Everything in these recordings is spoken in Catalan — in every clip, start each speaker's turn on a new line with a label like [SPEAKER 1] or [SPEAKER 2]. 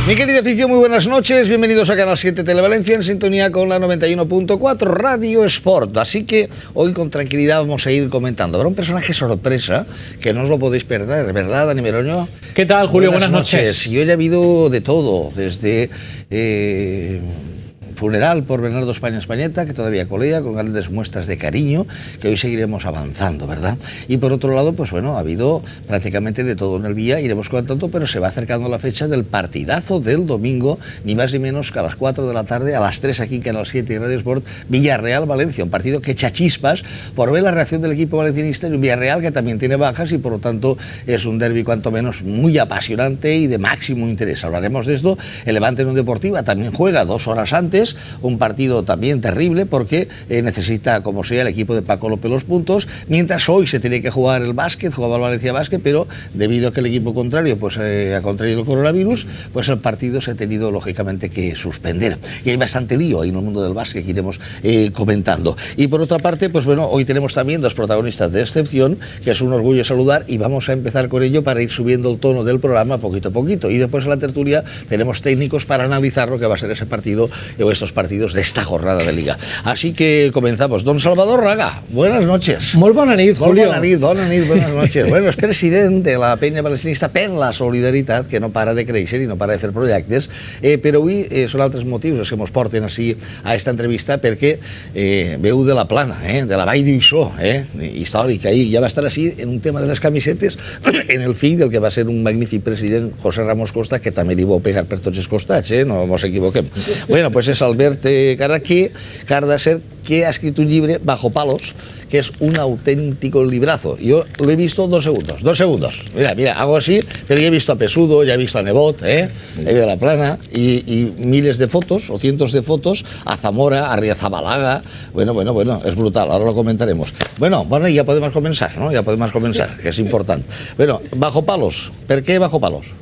[SPEAKER 1] Mi querida afición, muy buenas noches, bienvenidos a Canal 7 Televalencia en sintonía con la 91.4 Radio Sport. Así que hoy con tranquilidad vamos a ir comentando. Habrá un personaje sorpresa que no os lo podéis perder, ¿verdad, Dani Meroño?
[SPEAKER 2] ¿Qué tal, Julio? Buenas noches.
[SPEAKER 1] Y hoy ha habido de todo, desde funeral por Bernardo España Españeta, que todavía colea, con grandes muestras de cariño, que hoy seguiremos avanzando, ¿verdad? Y por otro lado, pues bueno, ha habido prácticamente de todo en el día, iremos contando, pero se va acercando la fecha del partidazo del domingo, ni más ni menos que a las 4 de la tarde, a las 3 aquí en Canal 7 y Radio Sport, Villarreal-Valencia, un partido que echa chispas por ver la reacción del equipo valencianista, y un Villarreal que también tiene bajas y por lo tanto es un derbi cuanto menos muy apasionante y de máximo interés. Hablaremos de esto. El Levante Unión Deportiva también juega 2 horas antes, un partido también terrible porque necesita, como sea, el equipo de Paco López los puntos, mientras hoy se tiene que jugar el básquet, jugaba el Valencia Básquet, pero debido a que el equipo contrario pues ha contraído el coronavirus, pues el partido se ha tenido lógicamente que suspender. Y hay bastante lío ahí en el mundo del básquet que iremos comentando. Y por otra parte, pues bueno, hoy tenemos también 2 protagonistas de excepción, que es un orgullo saludar, y vamos a empezar con ello para ir subiendo el tono del programa poquito a poquito. Y después en la tertulia tenemos técnicos para analizar lo que va a ser ese partido o estos partidos de esta jornada de Liga. Así que comenzamos. Don Salvador Raga, buenas noches.
[SPEAKER 2] Molt bona nit, Julio.
[SPEAKER 1] Buenas noches. Bueno, es president de la penya valencianista per la solidaritat, que no para de créixer i no para de fer projectes, però avui són altres motius els que ens porten així a esta entrevista, perquè veu de la Plana, de la Vall d'Uixó, històrica, i ja va estar així en un tema de les camisetes, en el fill del que va ser un magnífic president, José Ramos Costa, que també li vau pegar per tots els costats, no ens equivoquem. Bueno, pues és Albert Cardacer, que ha escrito un libro, Bajo Palos, que es un auténtico librazo. Yo lo he visto 2 segundos. 2 segundos. Mira, hago así, pero ya he visto a Pesudo, ya he visto a Nebot, de la Plana, y miles de fotos, o cientos de fotos, a Zamora, a Riazabalaga. Bueno, es brutal, ahora lo comentaremos. Bueno, ya podemos comenzar, ¿no? Ya podemos comenzar, que es importante. Bueno, Bajo Palos, ¿por qué Bajo Palos?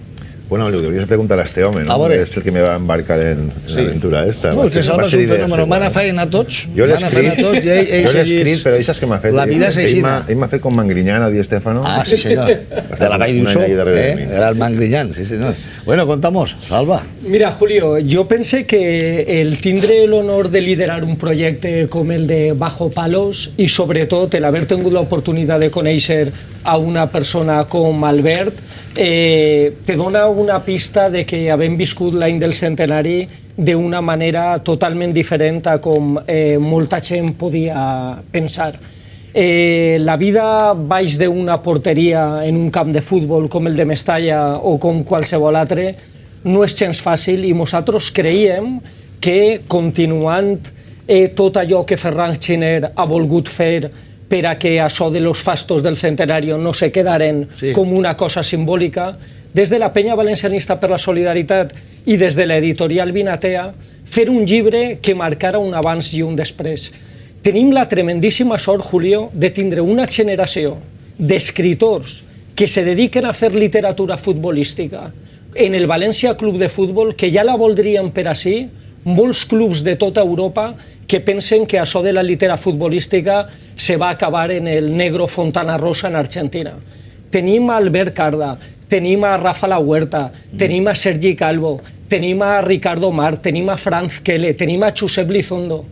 [SPEAKER 3] Bueno, le deberías preguntar a este hombre, ¿no? Es el que me va a embarcar en la aventura esta.
[SPEAKER 1] No, que Salva és un fenòmeno. M'han feien a tots.
[SPEAKER 3] Jo l'he escrit, però això és que m'ha fet.
[SPEAKER 1] La vida és així.
[SPEAKER 3] Ell m'ha fet com Mangriñán a Di Stéfano.
[SPEAKER 1] Ah, sí, senyor. De la Vall d'Uixó. Era el Mangriñán, sí, senyor. Bueno, contamos, Salva.
[SPEAKER 2] Mira, Julio, jo pense que el tindre l'honor de liderar un projecte com el de Bajo Palos i sobretot l'haver tingut l'oportunitat de conèixer a una persona com Albert te dona una pista de que havent viscut l'any del centenari d'una manera totalment diferent a com molta gent podia pensar. La vida baix d'una porteria en un camp de futbol com el de Mestalla o com qualsevol altre no és gens fàcil, i nosaltres creiem que continuant tot allò que Ferran Giner ha volgut fer per a que això de los fastos del centenari no se quedaren com una cosa simbòlica, des de la penya valencianista per la solidaritat i des de l'editorial Vinatea, fer un llibre que marcara un abans i un després. Tenim la tremendíssima sort, Julio, de tindre una generació d'escriptors que se dediquen a fer literatura futbolística en el València Club de Futbol, que ja la voldrien per ací, molts clubs de tota Europa que pensen que això de la literatura futbolística se va acabar en el Negro Fontana Rosa en Argentina. Tenim a Albert Carda, tenim a Rafa La Huerta, tenim a Sergi Calvo, tenim a Ricardo Mar, tenim a Franz Kelle, tenim a Josep Lizondo.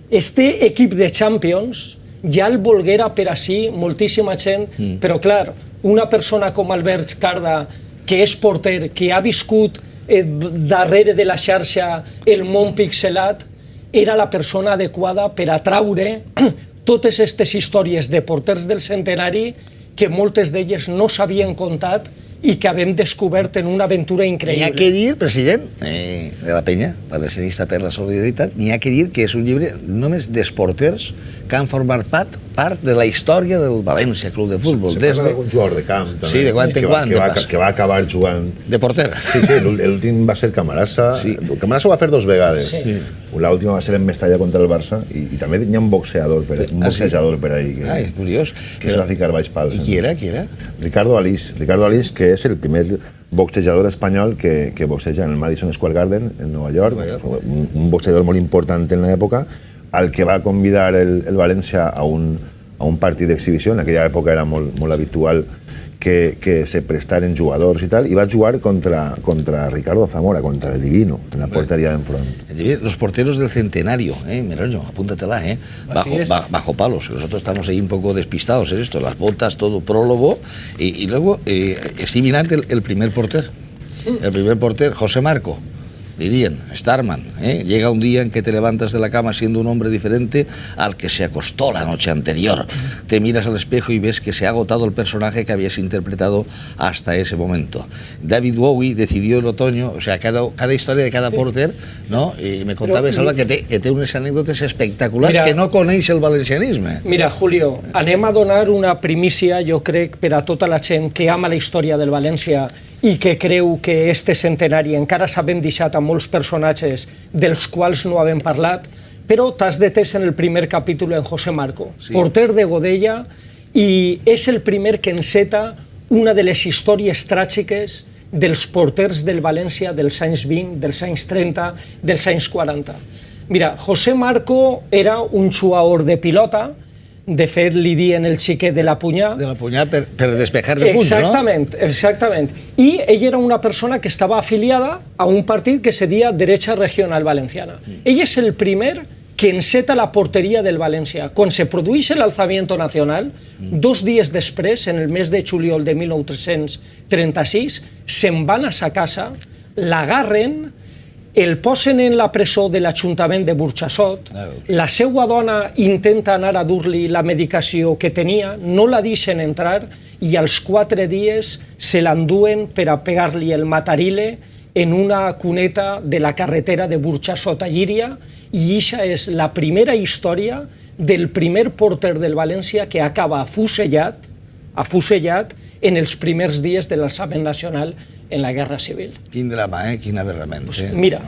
[SPEAKER 2] Este equip de Champions ja el volguera per ací moltíssima gent, però clar, una persona com Albert Carda, que és porter, que ha viscut darrere de la xarxa el món pixelat, era la persona adequada per atraure totes aquestes històries de porters del centenari que moltes d'elles no s'havien contat i que havíem descobert en una aventura increïble.
[SPEAKER 1] N'hi ha que dir, president de la penya valencianista per la solidaritat, n'hi ha que dir que és un llibre només d'esporters que han format part de la història del València Club de Futbol.
[SPEAKER 3] Se parla d'algun jugador de camp, també.
[SPEAKER 1] Sí, de quan en quan.
[SPEAKER 3] Que va acabar jugant...
[SPEAKER 1] De porter.
[SPEAKER 3] Sí, l'últim va ser Camarasa. Camarasa ho va fer 2 vegades. L'última va ser en Mestalla contra el Barça i també hi ha un boxejador per ahí.
[SPEAKER 1] Ai, curiós.
[SPEAKER 3] Que se va ficar baix pals.
[SPEAKER 1] I qui era?
[SPEAKER 3] Ricardo Alís, que és el primer boxejador espanyol que boxeja en el Madison Square Garden en Nova York, un boxejador molt important en l'època, al que va convidar el València a un partit d'exhibició. En aquella època era molt habitual que se prestaren jugadors i tal, i va jugar contra Ricardo Zamora, contra el Divino, en la portería de enfront.
[SPEAKER 1] Los porteros del centenario, Meroño, apúntatela, bajo palos. Nosotros estamos ahí un poco despistados en esto, las botas, todo prólogo, y luego es imminente el primer porter. El primer porter, José Marco. Dirían, Starman, llega un día en que te levantas de la cama siendo un hombre diferente al que se acostó la noche anterior. Te miras al espejo y ves que se ha agotado el personaje que habías interpretado hasta ese momento. David Bowie decidió el otoño, o sea, cada historia de cada porter, ¿no? Y me contaba, Salva, que té unes anècdotes espectaculars que no coneix el valencianisme.
[SPEAKER 2] Mira, Julio, anem a donar una primícia, jo crec, per a tota la gent que ama la història del València i que creu que este centenari encara s'havem deixat a molts personatges dels quals no havem parlat, però t'has detès en el primer capítol en José Marco, porter de Godella, i és el primer que enceta una de les històries tràgiques dels porters del València dels anys 20, dels anys 30, dels anys 40. Mira, José Marco era un jugador de pilota. De fet, li diuen el xiquet de la Punyà.
[SPEAKER 1] De la Punyà per despejar de punts,
[SPEAKER 2] exactament, no? Exactament. I ell era una persona que estava afiliada a un partit que se deia Derecha Regional Valenciana. Ell és el primer que enceta la porteria del València. Quan se produeix l'alzamiento nacional, 2 dies després, en el mes de juliol de 1936, se'n van a sa casa, l'agarren, el posen en la presó de l'Ajuntament de Burxassot, la seva dona intenta anar a dur-li la medicació que tenia, no la deixen entrar i als 4 dies se l'enduen per a pegar-li el matarile en una cuneta de la carretera de Burxassot a Llíria, i eixa és la primera història del primer porter del València que acaba afusellat en els primers dies de l'alçament nacional en la Guerra Civil.
[SPEAKER 1] Quin drama, quin aberrament.
[SPEAKER 2] Mira.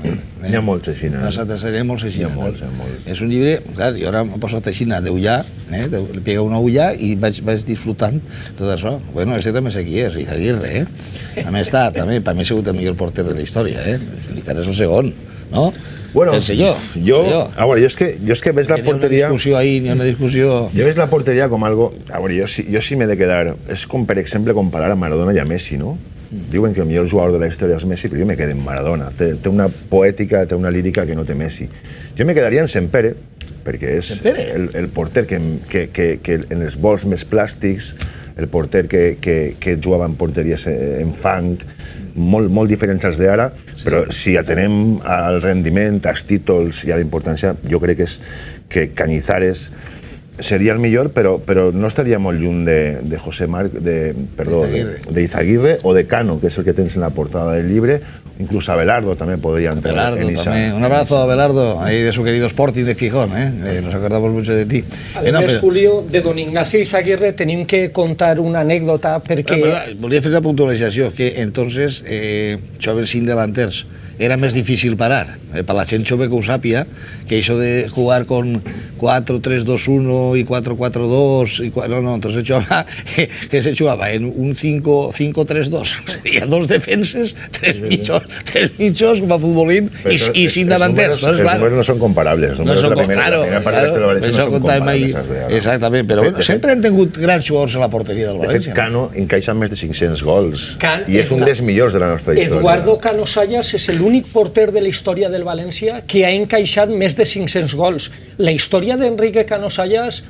[SPEAKER 3] Hi ha molts així.
[SPEAKER 1] Nosaltres hi ha molts així.
[SPEAKER 3] Molts.
[SPEAKER 1] És un llibre, clar, jo ara m'he posat així d'ullar, li pega una ulla i vaig disfrutant tot això. Bueno, este també és aquí, és Izaguirre, A més, també, per mi ha sigut el millor porter de la història, Encara és el segon, no?
[SPEAKER 3] Bueno,
[SPEAKER 1] pense jo.
[SPEAKER 3] A veure, jo és que ves la porteria...
[SPEAKER 1] N'hi ha una discussió...
[SPEAKER 3] Jo ves la porteria com algo... A veure, jo sí m'he de quedar... És com, per exemple, comparar a Maradona i a Messi, no? Diuen que el millor jugador de la història és Messi, però jo me quedo en Maradona. Té una poètica, té una lírica que no té Messi. Jo me quedaria en Sempere, perquè és el porter que en els vols més plàstics, el porter que jugava en porteries en fang, molt diferents als d'ara, però si atenem al rendiment, als títols i a la importància, jo crec que Cañizares seria el millor, però no estaria molt lluny de José Marc, d'Izaguirre o de Cano, que és el que tens en la portada del llibre. Incluso Abelardo también podría entrar en esa.
[SPEAKER 1] Un abrazo a Abelardo, ahí de su querido Sporting de Gijón, nos acordamos mucho de ti.
[SPEAKER 2] Además, Julio, de don Ignacio Izaguirre tenim que contar una anécdota perquè...
[SPEAKER 1] Volia fer una puntualització, que entonces joves sin delanters era més difícil parar. Per la gent jove que ho sàpia, que això de jugar con 4-3-2-1 y 4-4-2, no, entonces que se jugava en un 5-3-2. Seria 2 defenses, 3 mitjos com a futbolín i sin delanters.
[SPEAKER 3] Els números no són comparables.
[SPEAKER 1] No són comparables. Això contàvem ahir. Exactament, però sempre han tingut grans jugadors a la porteria del València.
[SPEAKER 3] De fet, Cano encaixa més de 500 gols i és un dels millors de la nostra història.
[SPEAKER 2] Eduardo Cano Sayas és l'únic porter de la història del València que ha encaixat més de 500 gols. La història d'Enrique Cano Sayas,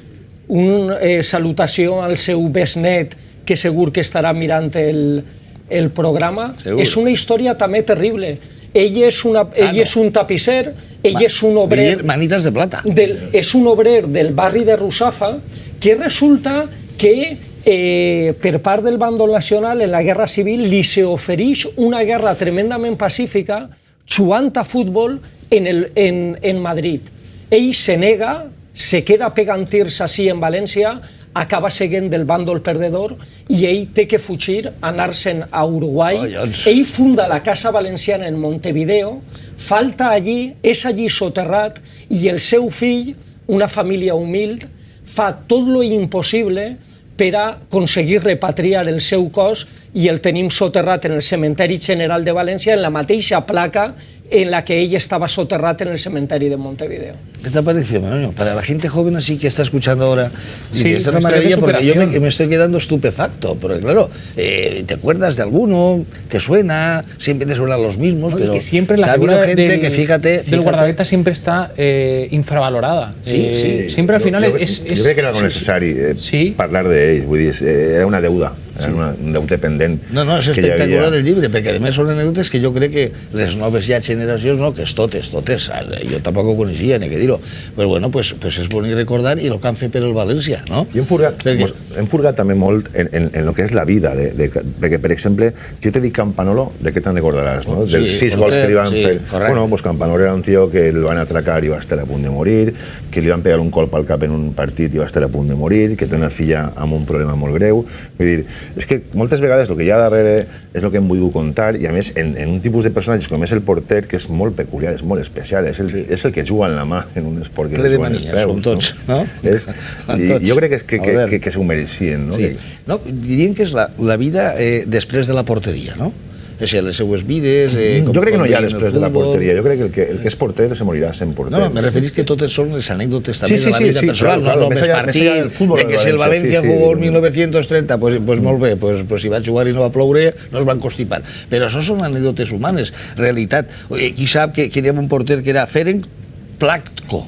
[SPEAKER 2] una salutació al seu besnet, que segur que estarà mirant el programa, és una història també terrible. Ell és un tapisser, ell és un obrer...
[SPEAKER 1] Manitas de plata.
[SPEAKER 2] És un obrer del barri de Russafa, que resulta que per part del bàndol nacional en la Guerra Civil li s'ofereix una guerra tremendament pacífica jugant a futbol en Madrid. Ell se nega, se queda pegant tirs així en València, acaba seguint del bàndol perdedor i ell té que fugir, anar-se'n a Uruguai. Ell funda la Casa Valenciana en Montevideo, falta allí, és allí soterrat i el seu fill, una família humil, fa tot lo impossible per a aconseguir repatriar el seu cos i el tenim soterrat en el Cementeri General de València en la mateixa placa en la que ella estaba soterrada en el cementerio de Montevideo.
[SPEAKER 1] ¿Qué te ha parecido, Manuel? Para la gente joven así que está escuchando ahora,
[SPEAKER 4] sí,
[SPEAKER 1] es una maravilla porque yo me estoy quedando estupefacto, porque claro, te acuerdas de alguno, te suena, siempre te suenan los mismos, pero
[SPEAKER 4] que siempre la
[SPEAKER 1] figura
[SPEAKER 4] gente
[SPEAKER 1] que fíjate,
[SPEAKER 4] del guardameta siempre está infravalorada.
[SPEAKER 1] Sí.
[SPEAKER 4] Siempre al final
[SPEAKER 3] jo crec que era algo necessari parlar d'ells, vull dir, era una deuda. Era un deute pendent.
[SPEAKER 1] No, és espectacular el llibre, perquè a més són anècdotes que jo crec que les noves ja generacions, no, que és totes, jo tampoc ho coneixia, ni què dir-ho, però bueno, pues és bonic recordar i el que han fet per el València, no?
[SPEAKER 3] I hem furgat també molt en el que és la vida, perquè, per exemple, si jo te dic Campanolo, de què te'n recordaràs, no? Dels 6 gols que li van fer. Bueno, pues Campanolo era un tio que el van atracar i va estar a punt de morir, que li van pegar un colp al cap en un partit i va estar a punt de morir, que té una filla amb un problema molt greu. Vull dir, és que moltes vegades el que hi ha darrere és el que hem volgut contar i a més en un tipus de personatges com és el porter que és molt peculiar, és molt especial, és el que juga en la mà en un esport que juga en els peus.
[SPEAKER 1] Com tots, no?
[SPEAKER 3] I jo crec que s'ho mereixien, no?
[SPEAKER 1] No, dirien que és la vida després de la porteria, no? És a dir, les seues vides...
[SPEAKER 3] Jo crec que no hi ha després de la porteria. Jo crec que el que és porter se morirà sent porter.
[SPEAKER 1] No, me referís que totes són les anècdotes també de la vida personal, no només partit, de que si el València jugó el 1930, pues molt bé, pues si va jugar i no va ploure, no es van constipar. Però això són anècdotes humanes, realitat. Qui sap que hi havia un porter que era Ferenc Platko.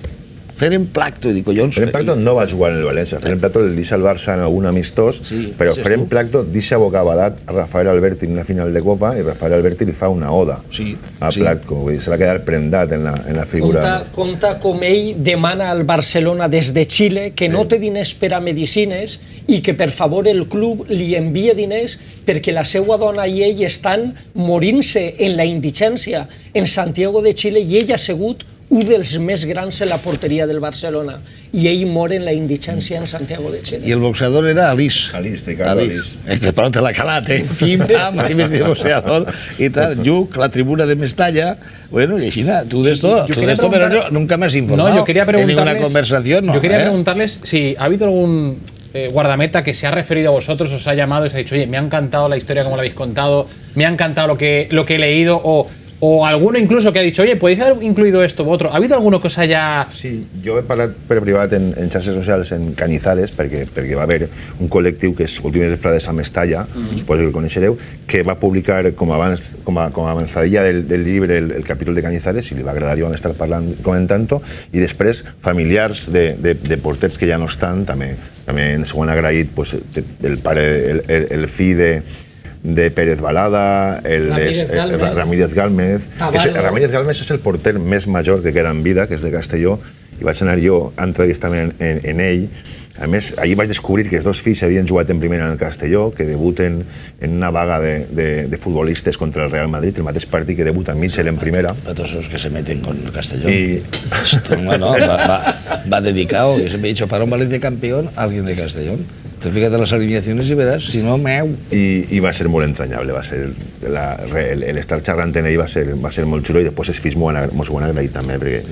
[SPEAKER 1] Ferenc Platko, dic, collons...
[SPEAKER 3] Ferenc Platko no va jugar en el València. Ferenc Platko el deixa al Barça en algun amistós, però Ferenc Platko deixa bocabadat a Rafael Alberti en la final de Copa i Rafael Alberti li fa una oda a Platko. Se va quedar prendat en la figura.
[SPEAKER 2] Conta com ell demana al Barcelona des de Xile que no té diners per a medicines i que per favor el club li envia diners perquè la seva dona i ell estan morint-se en la indigència en Santiago de Xile i ell ha sigut un dels més grans en la porteria del Barcelona i ell mor en la indigència en Santiago de Xile.
[SPEAKER 1] I el boxeador era Alís.
[SPEAKER 3] Ricardo Alís.
[SPEAKER 1] Que però te l'ha calat, Pim, pam, ahí ves de boxeador i tal. Lluc, la tribuna de Mestalla, bueno, y així, tú de esto, pero yo nunca me has informado.
[SPEAKER 4] No, yo quería preguntarles,
[SPEAKER 1] en ninguna conversación, no.
[SPEAKER 4] Yo quería preguntarles si ha habido algún guardameta que se ha referido a vosotros, os ha llamado y os ha dicho, oye, me ha encantado la historia como la habéis contado, me ha encantado lo que he leído, o alguno incluso que ha dicho, oye, podéis haber incluido esto u otro. ¿Ha habido alguno que os haya...?
[SPEAKER 3] Sí, jo he parlat per privat en xarxes socials en Canizales perquè va haver un col·lectiu que és Últimes Vesprades a Mestalla, suposo que el coneixereu, que va publicar com a avançadilla del llibre el capítol de Canizales, si li va agradar i van estar comentant-ho, i després familiars de porters que ja no estan també ens ho han agraït, el pare, el fill de Pérez Balada, Ramírez Gálmez. Ramírez Gálmez és el porter més major que queda en vida, que és de Castelló, i vaig anar jo a entrevistar-me en ell. A més, ahir vaig descobrir que els dos fills havien jugat en primera en el Castelló, que debuten en una vaga de futbolistes contra el Real Madrid, el mateix partit que debuta Mitchell en primera.
[SPEAKER 1] A todos los que se meten con el Castellón. Bueno, va dedicado, y siempre he dicho, para un Valencia campeón, alguien de Castellón. Te fíjate las alineaciones y verás, si no, meu.
[SPEAKER 3] I va ser molt entranyable, va ser l'estar xerrant en ell va ser molt xulo i després els fills m'ho han agraït també, perquè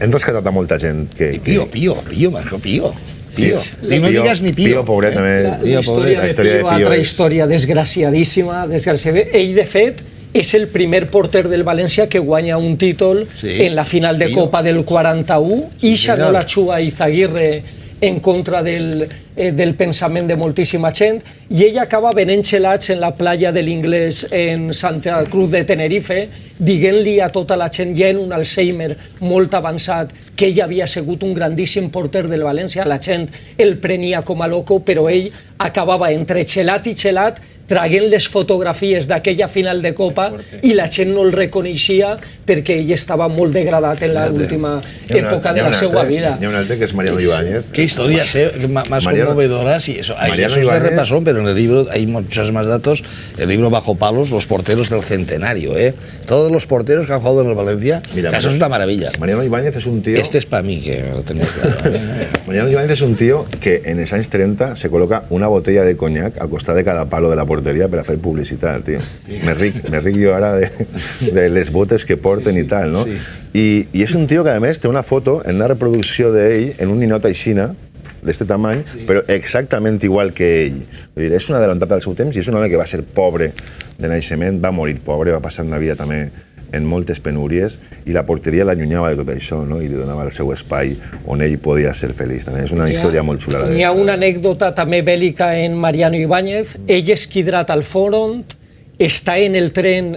[SPEAKER 3] hem rescatat a molta gent que...
[SPEAKER 1] Pío, Marco, Pío. No digues ni Pío.
[SPEAKER 3] Pío, pobret, també.
[SPEAKER 2] La història de Pío, altra història desgraciadíssima. Ell, de fet, és el primer porter del València que guanya un títol en la final de Copa del 41 i ja no la juga Izaguirre en contra del pensament de moltíssima gent i ell acaba venent xelats en la playa de l'Inglès en Santa Cruz de Tenerife dient-li a tota la gent ja en un Alzheimer molt avançat que ell havia sigut un grandíssim porter del València, la gent el prenia com a loco però ell acabava entre xelat i xelat traient les fotografies d'aquella final de Copa i la gent no el reconeixia perquè ell estava molt degradat en l'última època de la seva vida.
[SPEAKER 3] Hi ha un altre que és Mariano Ibáñez.
[SPEAKER 1] Qué historia más conmovedora. Sí, eso se repasó, pero en el libro hay muchos más datos. El libro Bajo Palos, los porteros del centenario. Todos los porteros que han jugado en el Valencia, eso es una maravilla.
[SPEAKER 3] Mariano Ibáñez es un tío...
[SPEAKER 1] Este es para mí, que lo tengo claro.
[SPEAKER 3] Mariano Ibáñez es un tío que en els anys 30 se coloca una botella de coñac al costat de cada palo de la porteria per a fer publicitat, tio. Me ric jo ara de les botes que porten i tal, no? I és un tio que, a més, té una foto en una reproducció d'ell en un ninot aixina, d'este tamany, però exactament igual que ell. És un adelantat del seu temps i és un home que va ser pobre de naixement, va morir pobre, va passar una vida també en moltes penúries, i la porteria l'allunyava de tot això, no? I li donava el seu espai on ell podia ser feliç. També és una història molt xula.
[SPEAKER 2] Hi ha una anècdota també bèl·lica en Mariano Ibáñez. Ell és hidrat al front, està en el tren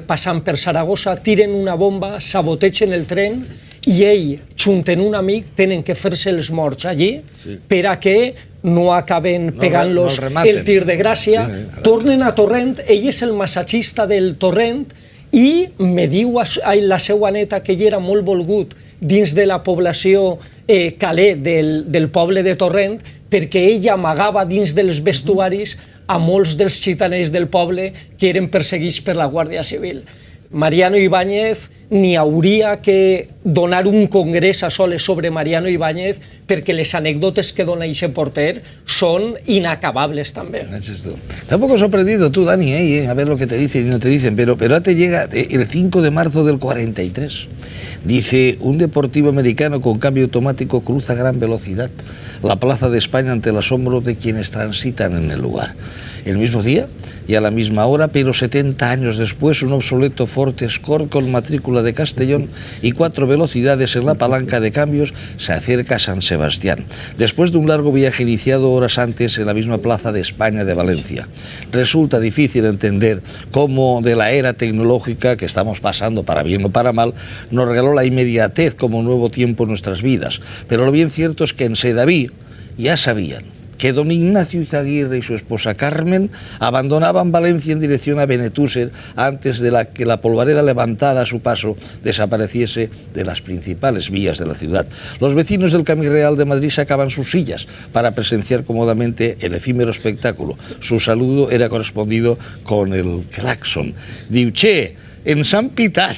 [SPEAKER 2] passant per Saragossa, tiren una bomba, sabotegen el tren i ell, junt amb un amic, tenen que fer-se els morts allí per a que no acaben pegant-los el tir de gràcia. Tornen a Torrent, ell és el massatgista del Torrent i me diu a la seva neta que ell era molt volgut dins de la població calé del poble de Torrent perquè ell amagava dins dels vestuaris a molts dels xitaners del poble que eren perseguits per la Guàrdia Civil. Mariano Ibáñez n'hi hauria que donar un congrés a soles sobre Mariano Ibáñez perquè les anècdotes que dona aquest porter són inacabables també.
[SPEAKER 1] Tampoco sorprendido tú, Dani, a ver lo que te dicen y no te dicen, pero ahora te llega el 5 de marzo del 43. Dice, un deportivo americano con cambio automático cruza a gran velocidad la plaza de España ante el asombro de quienes transitan en el lugar. El mismo día y a la misma hora, pero 70 años después, un obsoleto Ford Escort con matrícula de Castellón y 4 velocidades en la palanca de cambios se acerca a San Sebastián, después de un largo viaje iniciado horas antes en la misma plaza de España de Valencia. Resulta difícil entender cómo de la era tecnológica que estamos pasando, para bien o para mal, nos regaló la inmediatez como nuevo tiempo en nuestras vidas. Pero lo bien cierto es que en Sedaví ya sabían que don Ignacio Izaguirre y su esposa Carmen abandonaban Valencia en dirección a Benetúser antes de que la polvareda levantada a su paso desapareciese de las principales vías de la ciudad. Los vecinos del Camí Real de Madrid sacaban sus sillas para presenciar cómodamente el efímero espectáculo. Su saludo era correspondido con el claxon. Diu, che, en San Pitat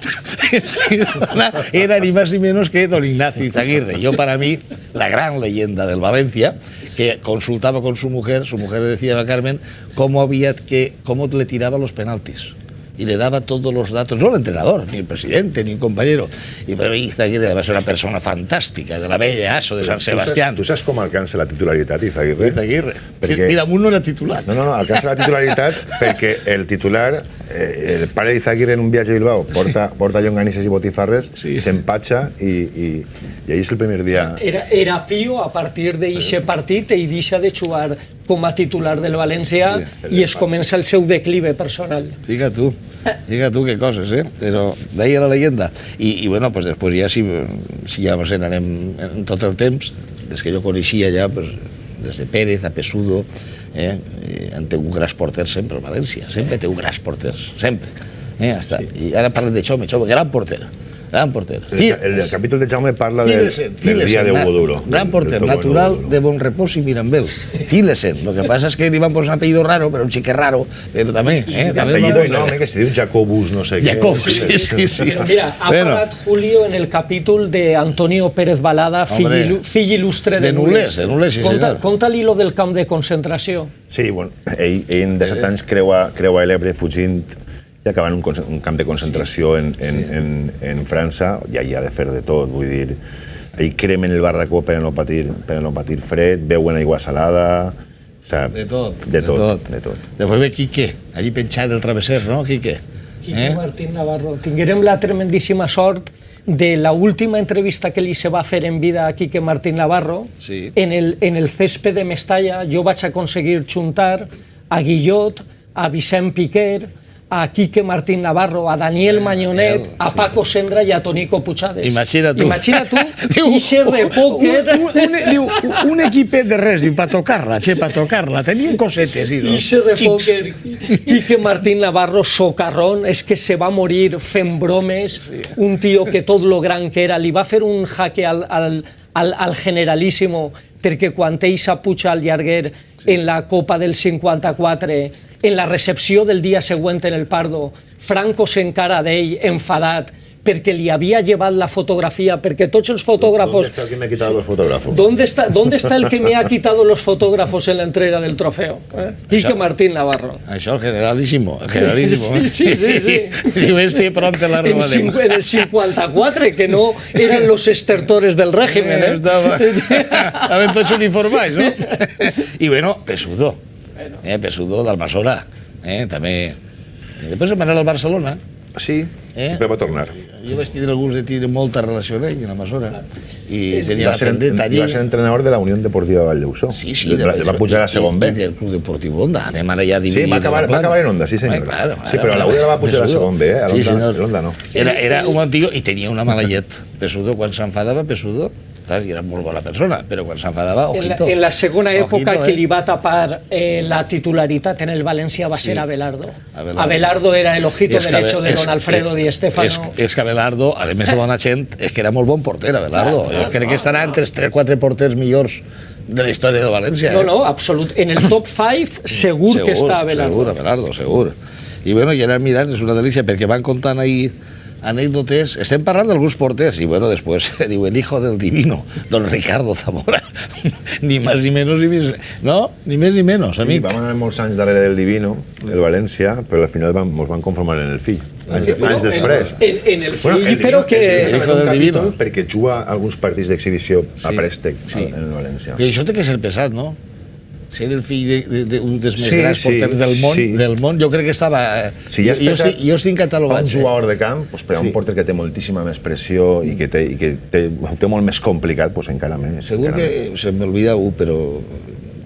[SPEAKER 1] era ni más ni menos que don Ignacio Izaguirre. Yo, para mí, la gran leyenda del Valencia, que consultaba con su mujer le decía a Carmen cómo le tiraba los penaltis. Y le daba todos los datos, no el entrenador, ni el presidente, ni el compañero. Y para mí Izaguirre además era una persona fantàstica, de la bella Aso de San Sebastián.
[SPEAKER 3] Tu saps com alcança la titularitat Izaguirre?
[SPEAKER 1] Perquè... I damunt no era titular.
[SPEAKER 3] No, alcança la titularitat perquè el titular, el pare d'Izaguirre en un viatge a Bilbao, porta llonganisses i botifarres, s'empatxa i ahí és el primer dia...
[SPEAKER 2] Era pio a partir d'aquest partit i deixa de jugar com a titular del València i es comença el seu declive personal.
[SPEAKER 1] Fíjate tú qué cosas, Pero de ahí a la leyenda. Y bueno, pues después ya si ya no sé, anem en tot el temps, des que jo coneixia ja, pues, des de Pérez a Pesudo, han tingut grans porters sempre a València, sempre té un grans porters, sempre. I ara parlem de Chome, gran porter.
[SPEAKER 3] El capítol de Jaume parla del día de Hugo Duro.
[SPEAKER 1] Gran porter, natural de Bonrepòs i Mirambel. Cilesen. Lo que pasa es que li van posar un apellido raro, pero un chique raro, pero també...
[SPEAKER 3] Apellido i nom, que se diu Jacobus, no sé què.
[SPEAKER 1] Jacobus, sí.
[SPEAKER 2] Mira, ha parlat Julio en el capítol de Antonio Pérez Balada, fill il·lustre de Nules.
[SPEAKER 1] De Nules, sí, senyor.
[SPEAKER 2] Conta-li lo del camp de concentració.
[SPEAKER 3] Sí, bueno, ell en 17 anys creua l'Ebre fugint i acabant un camp de concentració en França, i allà ha de fer de tot, vull dir, ahí cremen el barracó per a no patir fred, beuen aigua salada...
[SPEAKER 1] De tot. Després ve Quique, allí penjat el travesser, no, Quique?
[SPEAKER 2] Quique Martín Navarro. Tinguérem la tremendíssima sort de la última entrevista que li se va fer en vida a Quique Martín Navarro. En el césped de Mestalla jo vaig aconseguir juntar a Guillot, a Vicent Piquer, a Quique Martín Navarro, a Daniel Mañonet, a Paco Sendra i a Tonico Puigades.
[SPEAKER 1] Imagina tu,
[SPEAKER 2] ixe de pòquer...
[SPEAKER 1] Un equipet de res, per tocar-la, tenien cosetes.
[SPEAKER 2] Ixe de pòquer, Quique Martín Navarro, socarrón, és que se va morir fent bromes, un tio que tot lo gran que era, li va fer un jaque al Generalísimo, perquè quan ell s'apuja al llarguer en la Copa del 54, en la recepció del dia següent en el Pardo, Franco s'encara d'ell enfadat perquè li havia llevat la fotografia, perquè tots els fotògrafos...
[SPEAKER 3] ¿Dónde está el que me ha quitado los fotógrafos?
[SPEAKER 2] ¿Dónde está el que me ha quitado los fotógrafos en la entrega del trofeo? Quique Martín Navarro.
[SPEAKER 1] Això, el generalísimo.
[SPEAKER 2] Sí.
[SPEAKER 1] Diu, pronto la robarem.
[SPEAKER 2] En el 54, que no eran los estertores del régimen.
[SPEAKER 1] Estaven tots uniformats, no? I bueno, Pesudo d'Almassora, també. Després se'n va anar al Barcelona,
[SPEAKER 3] Sí, sempre va tornar.
[SPEAKER 1] Jo vaig tindre el gust de tindre molta relació amb ell, en la Masora. I tenia la pendeta allí.
[SPEAKER 3] Va ser entrenador de la Unió Deportiva Valldeuxó.
[SPEAKER 1] Sí, sí.
[SPEAKER 3] Va pujar a segon B.
[SPEAKER 1] I del Club Deportiu Onda. Anem ara ja a dividir.
[SPEAKER 3] Sí, va acabar en Onda, sí senyor. Sí, però a la UDA va pujar a segon B, a l'Onda no.
[SPEAKER 1] Era un bon tio i tenia una mala llet. Pesudo, quan s'enfadava, Pesudo, saps? I era molt bona persona, però quan s'enfadava, ojito.
[SPEAKER 2] En la segona època que li va tapar la titularitat en el València va ser Abelardo. Abelardo era el ojito derecho de don Alfredo Di Stéfano.
[SPEAKER 1] És que Abelardo, a més de bona gent, és que era molt bon porter, Abelardo. Jo crec que estarà entre els 3-4 porters millors de la història de València.
[SPEAKER 2] No, absolut. En el top 5 segur que està Abelardo.
[SPEAKER 1] Segur, Abelardo, segur. I bueno, i ara mirant, és una delícia, perquè van contant ahí anècdotes. Estem parlant d'alguns porters i bueno, després diu el hijo del divino, don Ricardo Zamora. Ni més ni menys, no? Ni més ni menys, amic.
[SPEAKER 3] Sí, vam anar molts anys darrere del divino, del València, però al final ens van conformar en el fill. Anys després.
[SPEAKER 2] En el fill, però que...
[SPEAKER 1] El hijo del divino.
[SPEAKER 3] Perquè juga alguns partits d'exhibició a préstec en el València.
[SPEAKER 1] I això té que ser pesat, no? Ser el fill d'un dels més grans porters del món, jo crec que estava... Jo estic catalogat.
[SPEAKER 3] Un jugador de camp, per a un porter que té moltíssima més pressió i que té molt més complicat, encara més.
[SPEAKER 1] Segur que se m'olvida però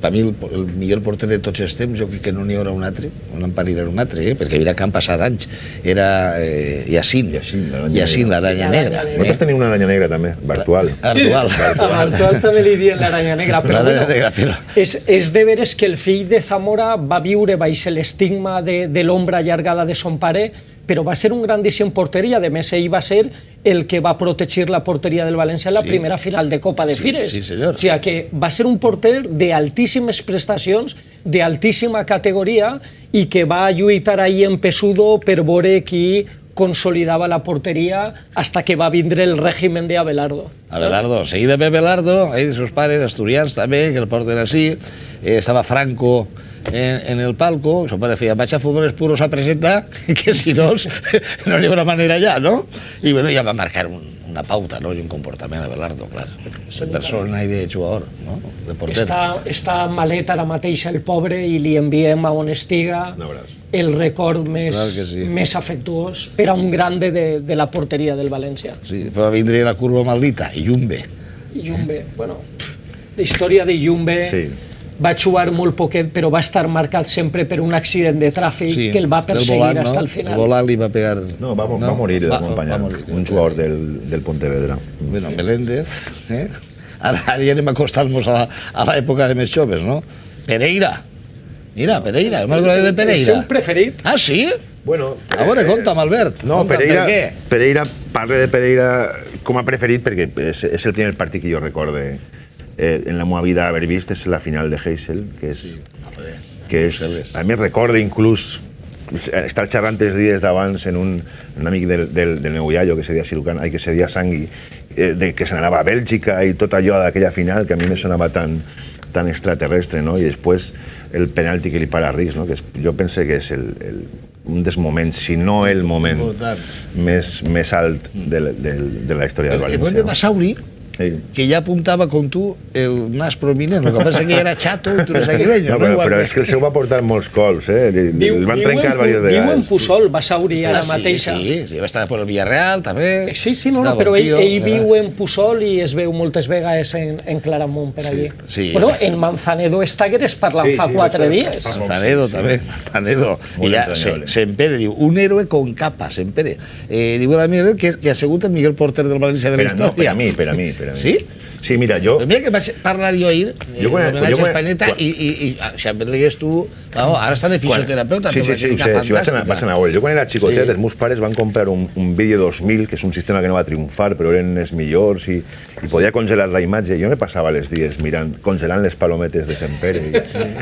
[SPEAKER 1] per mi el millor porter de tots els temps, jo crec que no n'hi haurà un altre, no en parirà un altre, perquè Vilacamp passat anys, era Yacine, l'aranya negra.
[SPEAKER 3] Nosaltres tenim una aranya negra també, Bartual.
[SPEAKER 2] A Bartual també li diuen l'aranya negra, però és de veres que el fill de Zamora va viure baix l'estigma de l'ombra allargada de son pare, però va ser un grandíssim porter i, a més, ell va ser el que va protegir la porteria del València en la primera final de Copa de Fires.
[SPEAKER 1] Sí, senyor.
[SPEAKER 2] O sigui que va ser un porter d'altíssimes prestacions, d'altíssima categoria, i que va lluitar ahir en Pesudo per veure qui consolidava la porteria hasta que va vindre el règim d'Abelardo.
[SPEAKER 1] Abelardo, seguida de Abelardo, ell i sus pares, asturians també, que el porten així, estava Franco en el palco, su padre decía, vaig a futboles puros a presentar, que si no, no hi haurà manera ja, no? I bueno, ja va marcar una pauta, no? I un comportament a Abelardo, clar, de persona i de jugador, no? De porter.
[SPEAKER 2] Està malet ara mateix el pobre i li enviem a on estiga el record més afectuós per a un grande de la porteria del València.
[SPEAKER 1] Sí, va vindre la curva maldita, i Yumbe.
[SPEAKER 2] Bueno, la història de Yumbe... Va jugar molt poquet, però va estar marcat sempre per un accident de tràfic que el va perseguir fins al final.
[SPEAKER 1] El volant li va pegar...
[SPEAKER 3] No, va morir d'acompanyant, un jugador del Pontevedra.
[SPEAKER 1] Bueno, Meléndez, Ara ja anem acostant-nos a l'època de més joves, no? Pereira. Mira, Pereira, m'has parlat de Pereira.
[SPEAKER 2] El seu preferit.
[SPEAKER 1] Ah, sí?
[SPEAKER 3] Bueno...
[SPEAKER 1] A veure, conta'm, Albert.
[SPEAKER 3] No, Pereira, parle de Pereira com a preferit perquè és el primer partit que jo recorde en la meva vida haver vist, és la final de Heysel, que és, a més recorde inclús estar xerrant els dies d'abans en un amic del meu iaio, que se deia Sangui, que se n'anava a Bèlgica i tot allò d'aquella final que a mi me sonava tan extraterrestre, no? I després el penalti que li para a Rics, no? Que jo pense que és un dels moments, si no el moment més alt de la història del València.
[SPEAKER 1] El gol de Basauri, que ja apuntava com tu el nas prominent, el que passa que era chato i tu eres aguileño.
[SPEAKER 3] Però és que el seu va portar molts cols, el van trencar diverses vegades.
[SPEAKER 2] Viu en Pusol, Basauri, ara mateixa.
[SPEAKER 1] Sí, va estar per el Villarreal, també.
[SPEAKER 2] Sí, però ell viu en Pusol i es veu moltes vegades en Claramunt per allí. Bueno, en Manzanedo Estagueres parlant fa 4 dies.
[SPEAKER 1] Manzanedo també, Manzanedo. I ja Sempere diu, un héroe con capa, Sempere. Diu l'amic que ha sigut el millor porter del València de la història.
[SPEAKER 3] Per a mi.
[SPEAKER 1] Sí?
[SPEAKER 3] Sí, mira, jo...
[SPEAKER 1] Mira que vaig parlar jo ahir, l'homenatge a Espanyeta, i sempre digues tu, ara està de fisioterapeuta.
[SPEAKER 3] Sí, vaig anar a veure. Jo quan era xicotet, els meus pares van comprar un Vídeo 2000, que és un sistema que no va triomfar, però eren els millors, i podia congelar la imatge. Jo me passava els dies mirant, congelant les palometes de Sempere,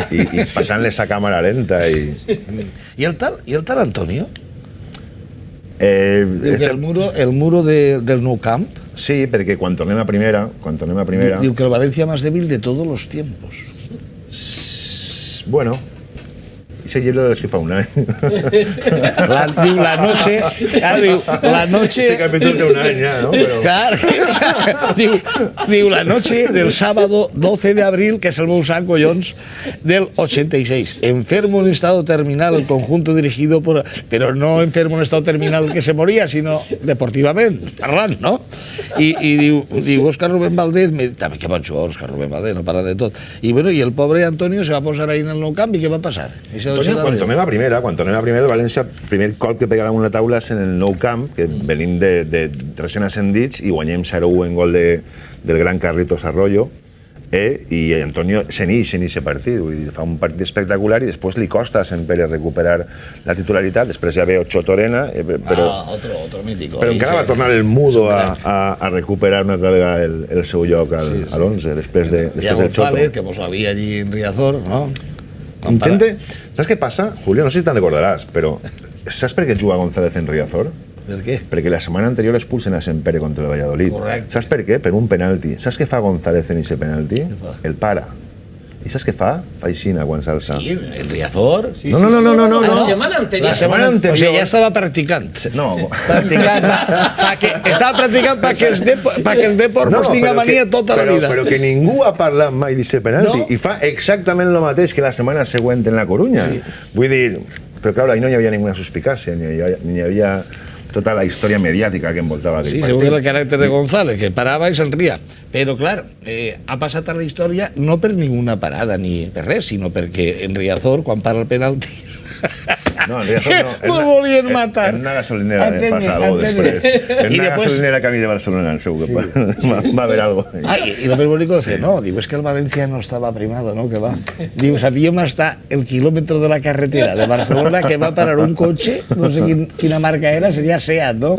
[SPEAKER 3] i passant-les a càmera lenta.
[SPEAKER 1] I el tal Antonio? Diu que el muro del Nou Camp.
[SPEAKER 3] Sí, perquè quan tornem a primera...
[SPEAKER 1] Diu que el Valencia más débil de todos los tiempos.
[SPEAKER 3] Bueno, Ese llibre l'he fa un any.
[SPEAKER 1] Diu la noche... diu, la noche...
[SPEAKER 3] Ese capítol té un any ja, no? Però...
[SPEAKER 1] Clar, diu la noche del sábado 12 de abril, que es el meu sant, collons, del 86. Enfermo en estado terminal, el conjunto dirigido por... Pero no enfermo en estado terminal que se moría, sino deportivament, parlant, no? I diu Óscar Rubén Valdés, també que bon jugador Óscar Rubén Valdés, no parla de tot. I bueno, i el pobre Antonio se va posar ahí en el Nou Camp, i què va passar?
[SPEAKER 3] Antonio, quan tornem a primera, el València, el primer cop que pega damunt la taula és en el Nou Camp, que venim de recent ascendits i guanyem 0-1 en gol del gran Carlitos Arroyo, i Antonio se n'ix en aquest partit, fa un partit espectacular i després li costa a Sant Pere recuperar la titularitat, després ja ve Ocho Torena, però encara va tornar el Mudo a recuperar una altra vegada el seu lloc a l'11, després del Xoto.
[SPEAKER 1] Que mos salía allí en Riazor, ¿no?
[SPEAKER 3] ¿Sabes qué pasa, Julio? No sé si te'n recordaràs, però saps per què juga González en Riazor?
[SPEAKER 1] Per què?
[SPEAKER 3] Perquè la setmana anterior expulsen a Sant Pere contra el Valladolid.
[SPEAKER 1] Correcte.
[SPEAKER 3] Saps per què? Per un penalti. Saps què fa González en aquest penalti? El para. I saps què fa? Fa aixina quan s'alça.
[SPEAKER 1] Sí, en Riazor.
[SPEAKER 3] No.
[SPEAKER 2] La setmana anterior.
[SPEAKER 1] La setmana anterior. O sigui, ja estava practicant.
[SPEAKER 3] No.
[SPEAKER 1] Practicant. Estava practicant perquè el Depor pues tinga mania tota la vida.
[SPEAKER 3] Però que ningú ha parlat mai d'aquest penalti i fa exactament el mateix que la setmana següent en la Corunya. Vull dir, però clar, ahí no hi havia ninguna suspicàcia, ni hi havia tota la història mediàtica que envoltava aquell partit.
[SPEAKER 1] Sí, segur que el caràcter de González, que parava i se'n ria. Però, clar, ha passat a la història no per ninguna parada ni per res, sinó perquè en Riazor, quan para el penalti...
[SPEAKER 3] No, en Riazor no.
[SPEAKER 1] M'ho volien matar.
[SPEAKER 3] En una gasolinera passa algo després. En una gasolinera camí de Barcelona, segur que va haver algo.
[SPEAKER 1] I lo més bonico dice, no, digo, es que el Valencia no estaba primado, ¿no? Que va. Digo, sabíem hasta el kilómetro de la carretera de Barcelona que va parar un cotxe, no sé quina marca era, seria Seat, ¿no?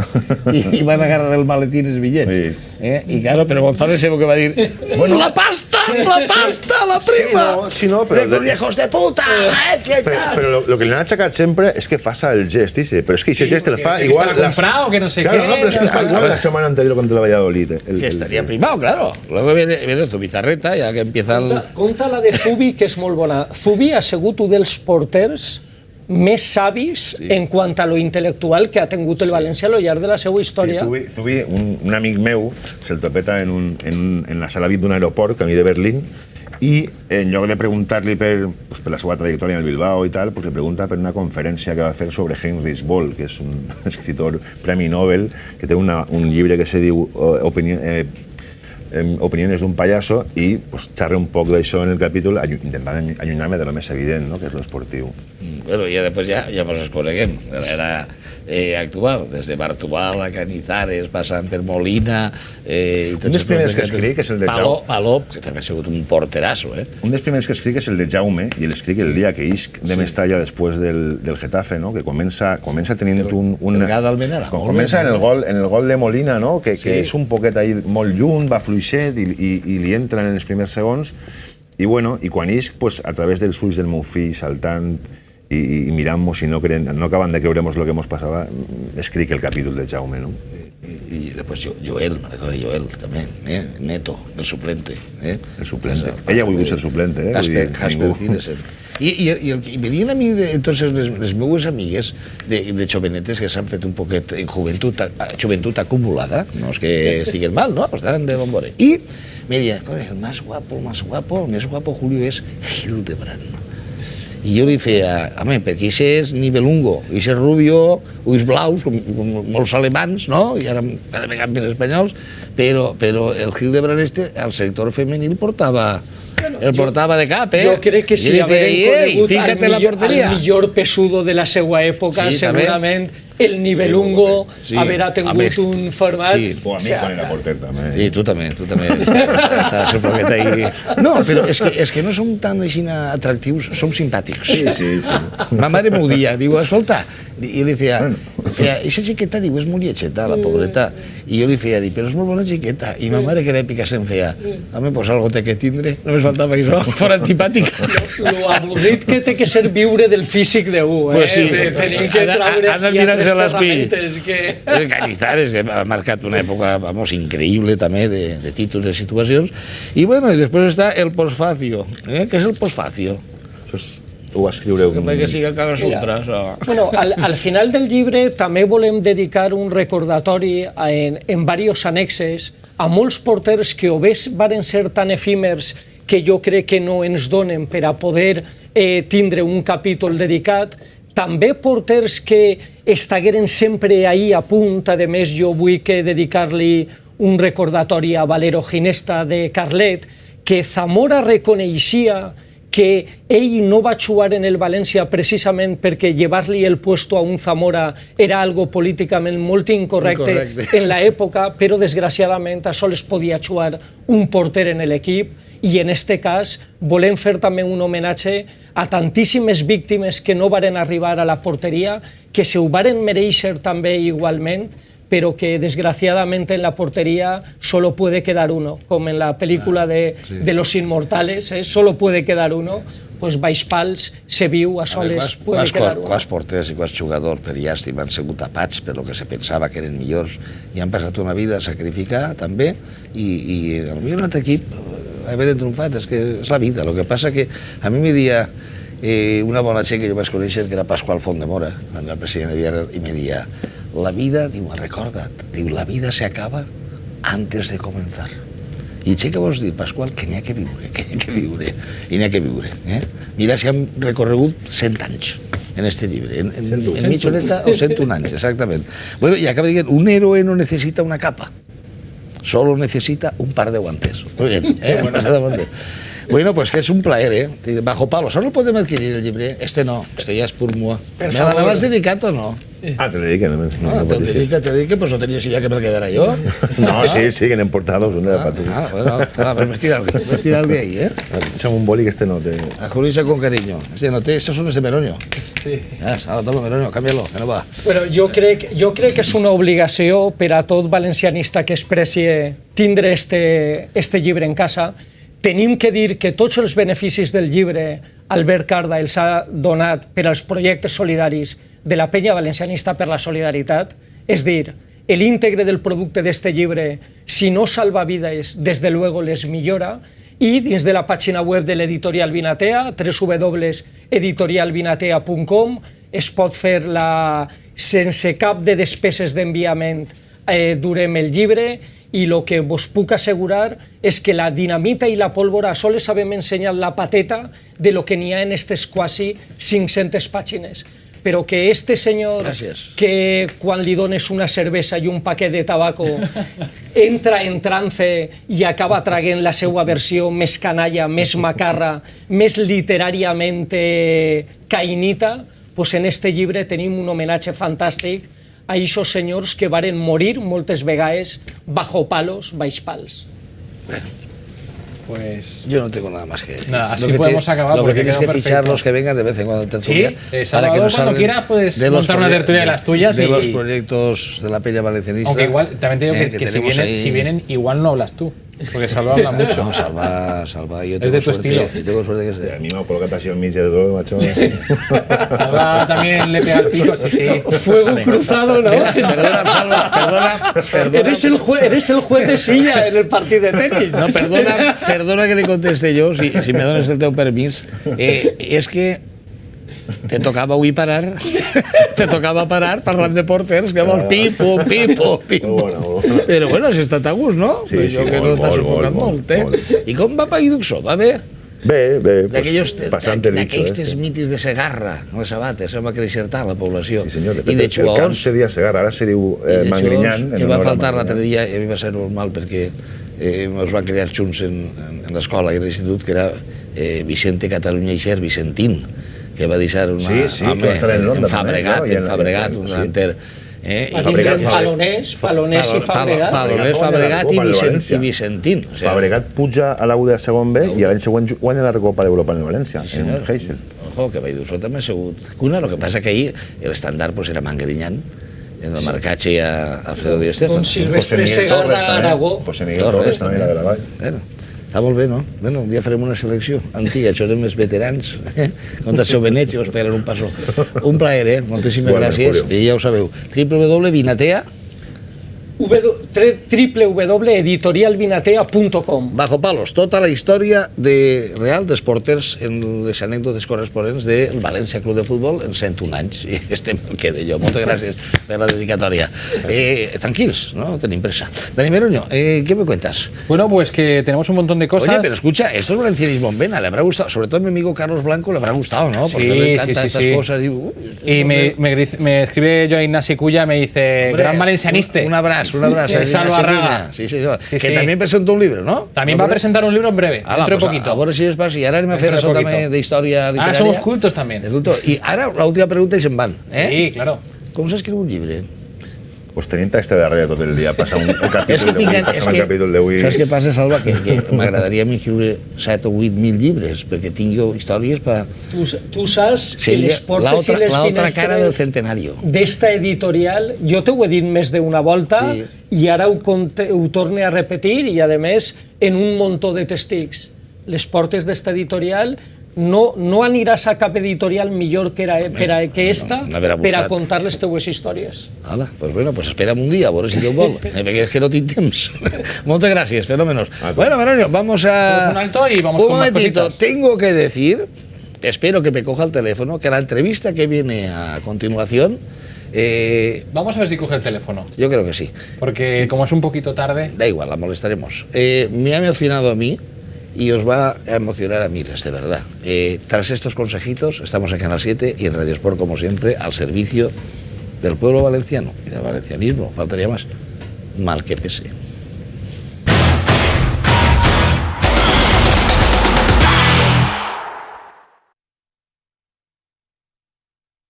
[SPEAKER 1] I van agarrar el maletín els bitllets. Y claro, pero González se que va a decir, bueno, la pasta, la prima.
[SPEAKER 3] Sí, no, pero
[SPEAKER 1] los viejos de puta, Valencia y tal.
[SPEAKER 3] Pero lo que le han achacat sempre és que faça el gest, però és que aquest gest el fa igual...
[SPEAKER 4] Que està comprado, que no sé què...
[SPEAKER 3] Claro, no, però és que el fa igual la setmana anterior contra el Valladolid.
[SPEAKER 1] Que estaría primado, claro. Luego viene Zubizarreta, ya que empieza el...
[SPEAKER 2] Conta la de Zubi, que és molt bona. Zubi ha sigut un dels porters més savis en quant a lo intel·lectual que ha tingut el València a lo llarg de la seva història.
[SPEAKER 3] Zubi, un amic meu, se'l topeta en la sala VIP d'un aeroport, camí de Berlín, i en lloc de preguntar-li per la seva trajectòria en el Bilbao i tal, li pregunta per una conferència que va fer sobre Heinrich Böll, que és un escritor premi Nobel, que té un llibre que se diu Opiniones d'un payaso, i xerra un poc d'això en el capítol, intentant allunyar-me de lo més evident, que és l'esportiu.
[SPEAKER 1] Bueno, i després ja ens coneguem, de l'era actual, des de Bartubal a Canizares, passant per Molina...
[SPEAKER 3] Un dels primers que escric és el de Jaume.
[SPEAKER 1] Palop, que també ha sigut un porterasso,
[SPEAKER 3] Un dels primers que escric és el de Jaume, i l'escric el dia que isc de Mestalla després del Getafe, que comença tenint un...
[SPEAKER 1] El Gada Almenara.
[SPEAKER 3] Comença en el gol de Molina, que és un poquet ahí molt lluny, va fluixet i li entren en els primers segons, i quan isc, a través dels ulls del meu fill saltant i mirant-nos i no acabant de creure-nos el que ens passava, escric el capítol de Jaume, no?
[SPEAKER 1] I després Joel, me recordo Joel, també, Neto, el suplente.
[SPEAKER 3] El suplente. Ella ha volgut ser suplente,
[SPEAKER 1] Jasper Cinesen. I venien a mi, entonces, les meues amigues de jovenetes que s'han fet un poquet en joventut acumulada, no és que estiguen mal, no? Pues estaven de bombore. I me diuen, el más guapo, el més guapo, Julio, és Hildebrand. I jo li feia, home, perquè això és nivelungo, això és rubio, ulls blaus, com molts alemans, no? I ara cada vegada més espanyols, però el Hildebrand al sector femení el portava de cap,
[SPEAKER 2] Jo crec que si hagueren conegut al millor pesudo de la seva època, segurament el nivelungo haurà tingut un format...
[SPEAKER 3] O a mi quan era porter, també.
[SPEAKER 1] Sí, tu també. Estàs un poquet ahí... No, però és que no som tan així atractius, som simpàtics.
[SPEAKER 3] Sí.
[SPEAKER 1] Ma mare m'ho dia, diu, escolta, i li feia, aquesta xiqueta, diu, és molt lletxeta, la pobreta. I jo li feia, però és molt bona xiqueta. I ma mare, que era èpica, se'm feia, home, pues algo té que tindre, només faltava això, fora antipàtica.
[SPEAKER 2] Lo avorrit que té que ser viure del físic d'u, tenim que traure ciertes ferramentes que...
[SPEAKER 1] El Canizares, que ha marcat una època, vamos, increïble també, de títols, de situacions. I bueno, i després està el posfacio. Què és el posfacio?
[SPEAKER 3] ho va escriure un...
[SPEAKER 1] Que sigui el Kama Sutra.
[SPEAKER 2] Bueno, al final del llibre també volem dedicar un recordatori en diversos annexes a molts porters que o bé varen ser tan efímers que jo crec que no ens donen per a poder tindre un capítol dedicat, també porters que estagueren sempre ahí a punt. A més, jo vull dedicar-li un recordatori a Valero Ginesta de Carlet, que Zamora reconeixia que ell no va jugar en el València precisament perquè llevar-li el puesto a un Zamora era algo políticament molt incorrecte en l'època, però desgraciadament a sols podia jugar un porter en l'equip, i en aquest cas volem fer també un homenatge a tantíssimes víctimes que no varen arribar a la porteria, que se ho varen mereixer també igualment, però que desgraciadamente en la portería solo puede quedar uno, como en la película de Los Inmortales, solo puede quedar uno, pues baix pals se viu, a soles puede quedar uno.
[SPEAKER 1] Quants porters i quants jugadors per llàstima han sigut tapats per lo que se pensava que eren millors i han passat una vida a sacrificar també, i potser un altre equip haver triomfat, és que és la vida. El que passa que a mi me dia una bona gent que jo vaig conèixer, que era Pascual Fontdemora, quan era president de Villarreal, i me dia: la vida, diu, recorda't, diu, la vida se acaba antes de comenzar. I què vols dir, Pasqual? Que n'hi ha que viure, i n'hi ha que viure. Mira, si hem recorregut 100 anys en este llibre, en mitja horeta o 101 anys, exactament. Bueno, i acaba dient, un héroe no necesita una capa, solo necesita un par de guantes. Muy bien, Bueno, pues que es un plaer, Bajo Palo. ¿Solo podem adquirir el llibre? Este no, este ja és pur mua. ¿Me l'has dedicat o no?
[SPEAKER 3] Ah, te lo dediqué.
[SPEAKER 1] No, te dediqué, pues no tenies ya que me quedara yo.
[SPEAKER 3] No, sí, que n'hem portat dos, un era para tu.
[SPEAKER 1] Bueno, pues me estira algo ahí,
[SPEAKER 3] Echame un boli que este no te...
[SPEAKER 1] A Julissa con cariño. Este no té, estos son los de Meroño.
[SPEAKER 2] Sí.
[SPEAKER 1] Ahora toma Meroño, cámbialo, que no va.
[SPEAKER 2] Bueno, jo crec que és una obligació per a tot valencianista que es precie tindre este llibre en casa. Tenim que dir que tots els beneficis del llibre Albert Carda els ha donat per als projectes solidaris de la penya valencianista per la solidaritat, és dir, l'íntegre del producte d'este llibre, si no salva vides, des de luego les millora, i dins de la pàgina web de l'editorial Vinatea, www.editorialvinatea.com, es pot fer sense cap de despeses d'enviament durem el llibre, i el que vos puc assegurar és que la dinamita i la pólvora sols sabem ensenyar la pateta de lo que n'hi ha en aquestes quasi 500 pàgines. Però que este senyor, que quan li dones una cervesa i un paquet de tabaco entra en trance i acaba traient la seva versió més canalla, més macarra, més literàriament caïnita, doncs en este llibre tenim un homenatge fantàstic a aquests senyors que varen morir moltes vegades bajo palos, baix pals.
[SPEAKER 1] Bueno,
[SPEAKER 4] pues
[SPEAKER 1] yo no tengo nada más que decir.
[SPEAKER 4] Nada, así podemos acabar.
[SPEAKER 1] Lo que tienes que fichar los que vengan de vez en cuando tertulia.
[SPEAKER 4] Sí, Salvador, cuando quieras puedes montar una tertulia de las tuyas.
[SPEAKER 1] De los proyectos de la peña valencianista.
[SPEAKER 4] Aunque igual, también te digo que si vienen, igual no hablas tú. Porque Salva habla mucho.
[SPEAKER 1] No, Salva, yo tengo
[SPEAKER 4] es de tu
[SPEAKER 1] suerte,
[SPEAKER 4] estilo.
[SPEAKER 1] Yo tengo suerte que sea.
[SPEAKER 3] A mí me ha colocado así en mi dedo, macho.
[SPEAKER 4] Salva también le pega el pico, sí.
[SPEAKER 2] Fuego cruzado, ¿no?
[SPEAKER 1] Perdona, Salva, perdona.
[SPEAKER 2] Eres el juez de silla en el partido de tenis.
[SPEAKER 1] No, perdona que le conteste yo, si me dones el teu permís. És que te tocava avui parar, parlant de porters, que vols pim-pum. Però bueno, has estat a gust, no?
[SPEAKER 3] Sí,
[SPEAKER 1] jo que no t'has enfocat molt, I com va Païduxó? Va bé?
[SPEAKER 3] Bé, passant el bicho.
[SPEAKER 1] D'aquells mitis de Segarra, les sabates, va créixer tant la població.
[SPEAKER 3] Sí, senyor.
[SPEAKER 1] I de
[SPEAKER 3] el camp se deia Segarra, ara se diu Mangrinyan.
[SPEAKER 1] Que va faltar l'altre dia, i a mi va ser normal, perquè ens van crear junts en l'escola i a l'institut, que era Vicente Catalunya i Xer Vicentín, que va deixar un home en Fabregat, un delanter.
[SPEAKER 2] Falonés i
[SPEAKER 1] Fabregat i Vicentín.
[SPEAKER 3] Fabregat puja a la U de segon B i l'any següent guanya la Recopa d'Europa en el València, en Heysel.
[SPEAKER 1] Ojo, que Païduxó també ha sigut cuna, el que passa que ahí l'estàndard era Mangrinyan, en el marcatge a Alfredo Di Stéfano.
[SPEAKER 2] Con Silvestre Segarra Aragó.
[SPEAKER 3] José Miguel Torres també la de la Vall.
[SPEAKER 1] Està molt bé, no? Bueno, un dia farem una selecció antiga, xorem els veterans, contra el seu Benet, i vos pegaran un passo. Un plaer, moltíssimes gràcies, i ja ho sabeu. www.vinatea.com
[SPEAKER 2] www.editorialvinatea.com.
[SPEAKER 1] Bajo palos, tota la història real dels porters en les anècdotes corresponents del València Club de Futbol en 101 anys. I este me'l quedo jo. Moltes gràcies per la dedicatòria. Tranquils, no tenim pressa. Dani Meroño, ¿qué me cuentas?
[SPEAKER 4] Bueno, pues que tenemos un montón de cosas.
[SPEAKER 1] Oye, pero escucha, esto es valencianismo en vena, le habrá gustado, sobre todo a mi amigo Carlos Blanco le habrá gustado, ¿no? Porque le encantan estas cosas. Digo,
[SPEAKER 4] y me escribe Joan Ignasi Culla, me dice,
[SPEAKER 1] hombre,
[SPEAKER 4] gran valencianiste.
[SPEAKER 1] Un abrazo.
[SPEAKER 4] Salva Raga.
[SPEAKER 1] Sí, que también presentó un libro, ¿no?
[SPEAKER 4] También va a presentar un libro en breve, dentro de poquito.
[SPEAKER 1] A veure si es pas, i ara anem a fer això també d'història literària.
[SPEAKER 4] Ahora somos cultos también.
[SPEAKER 1] I ara l'última pregunta i se'n van.
[SPEAKER 4] Sí, claro.
[SPEAKER 1] Com s'escriu un llibre?
[SPEAKER 3] Pues tenint este darrere tot el dia, passar el capítol d'avui...
[SPEAKER 1] Saps què passa, Salva? Que m'agradaria escriure 7 o 8.000 llibres, perquè tinc jo històries per...
[SPEAKER 2] Tu saps que les portes i les finestres d'esta editorial, jo t'ho he dit més d'una volta, i ara ho torne a repetir, i a més en un muntó de testics. Les portes d'esta editorial no aniràs a cap editorial millor que esta per a contar les teues històries.
[SPEAKER 1] Hala, pues bueno, pues espera'm un dia, a veure si Déu vol, perquè és que no tinc temps. Moltes gràcies, fenómenos. Bueno, Meroño, vamos a...
[SPEAKER 4] Un alto y vamos con más cositas.
[SPEAKER 1] Tengo que decir, espero que me coja el teléfono, que la entrevista que viene a continuación...
[SPEAKER 4] Vamos a ver si coge el teléfono.
[SPEAKER 1] Yo creo que sí.
[SPEAKER 4] Porque como es un poquito tarde...
[SPEAKER 1] Da igual, la molestaremos. Me ha emocionado a mí y os va a emocionar a miles, de verdad. Tras estos consejitos, estamos en Canal 7 y en Radio Sport, como siempre, al servicio del pueblo valenciano y del valencianismo, faltaría más, mal que pese.